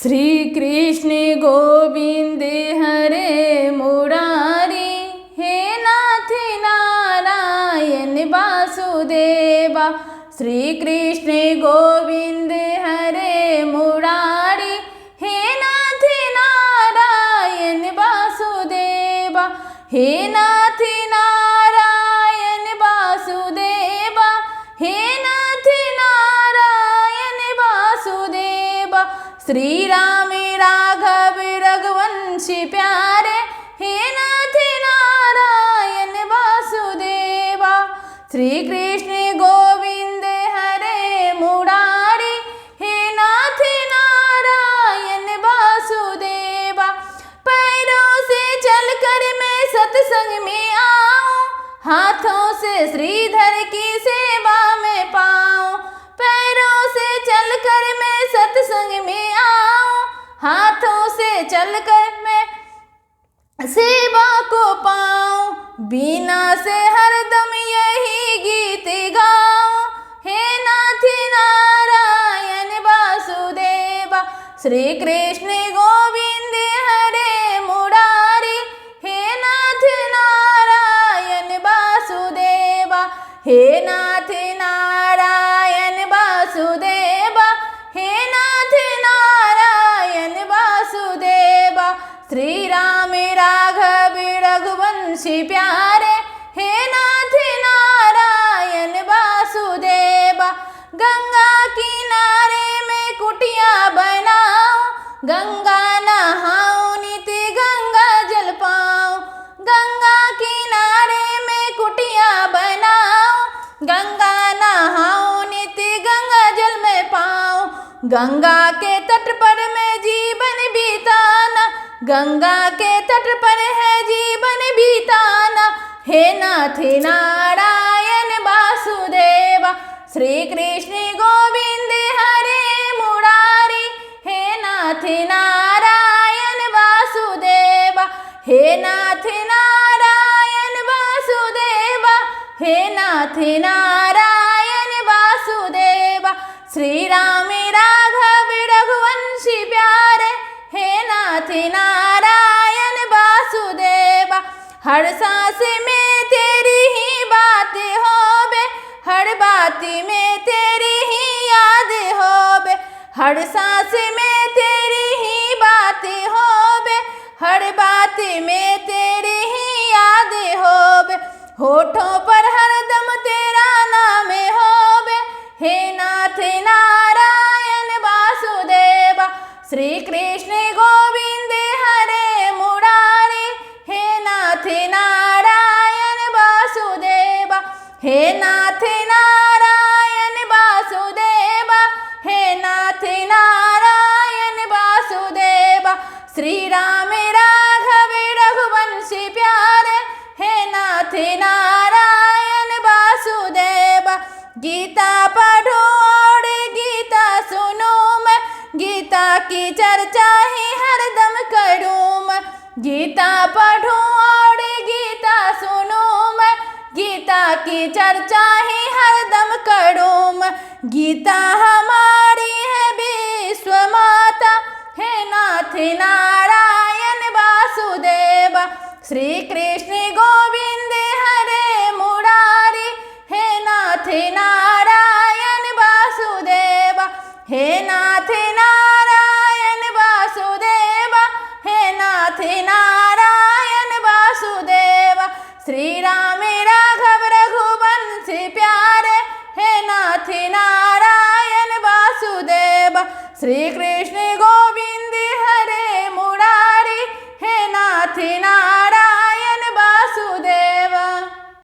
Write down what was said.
श्री कृष्ण गोविंद हरे मुरारी, हे नाथ नारायण वासुदेवा। श्री कृष्ण गोविंद हरे मुरारी, हे नाथ नारायण वासुदेवा। हे नाथ नारायण वासुदेवा, हे नाथ नारायण वासुदेवा। श्री राम राघव रघुवंशी प्यारे, हे नाथ नारायण वासुदेवा। श्री कृष्ण गोविंद हरे मुरारी, हे नाथ नारायण वासुदेवा। पैरों से चलकर मैं सत्संग में आऊं, हाथों से श्रीधर की सेवा में पाऊं। पैरों से चलकर मैं सत्संग में आऊं, हाथों से चलकर मैं सेवा को पाऊं। बीना से हरदम यही गीत गाऊं, हे नाथ नारायण वासुदेवा। श्री कृष्ण गोविंद हरे मुरारी, हे नाथ नारायण वासुदेवा। हे नाथ नारायण वासुदेवा, हे नाथ नारायण वासुदेवा। श्री राम राघव रघुवंशी प्यारे, हे नाथ नारायण वासुदेवा। गंगा किनारे में कुटिया बनाऊं, गंगा नहाऊं नित्य गंगा जल पाऊं। गंगा किनारे में कुटिया बनाऊं, गंगा नहाऊं नित्य गंगा जल में पाऊं। गंगा के तट पर मैं जीवन बिताना, गंगा के तट पर है जीवन बिताना। हे नाथ नारायण वासुदेवा। श्री कृष्ण गोविंद हरे मुरारी, हे नाथ नारायण वासुदेवा। हे नाथ नारायण वासुदेवा, हे नाथ नारायण वासुदेवा। श्री राम राघव रघुवंशी प्यारे, हे नाथ नारायण वासुदेवा। हर सांस में तेरी ही बात होवे, हर बात में तेरी ही याद होवे। हर सांस में तेरी ही बात होवे, हर बात में तेरी ही याद होवे। होठों पर हरदम तेरा नाम होवे, हे नाथ नारायण वासुदेवा। श्री कृष्ण गोविंद हरे मुरारी, हे नाथ नारायण वासुदेवा। हे नाथ नारायण वासुदेवा, हे नाथ नारायण वासुदेवा। श्री राम राघव रघुवंशी प्यारे, हे नाथ नारायण वासुदेवा। गीता पढ़ो और गीता सुनो मैं, गीता की चर्चा ही हरदम करूं मैं। गीता पढ़ो और गीता सुनो मैं, गीता की चर्चा ही हरदम करूं मैं। गीता हमारी है विश्व माता, हे नाथ नारायण वासुदेवा। श्री कृष्ण गोविंद हरे मुरारी, हे नाथ नारायण वासुदेवा। हे नाथ नारायण वासुदेवा, हे नाथ नारायण वासुदेवा। श्री राम राघव रघुवंशी प्यारे, हे नाथ नारायण वासुदेवा। श्री कृष्ण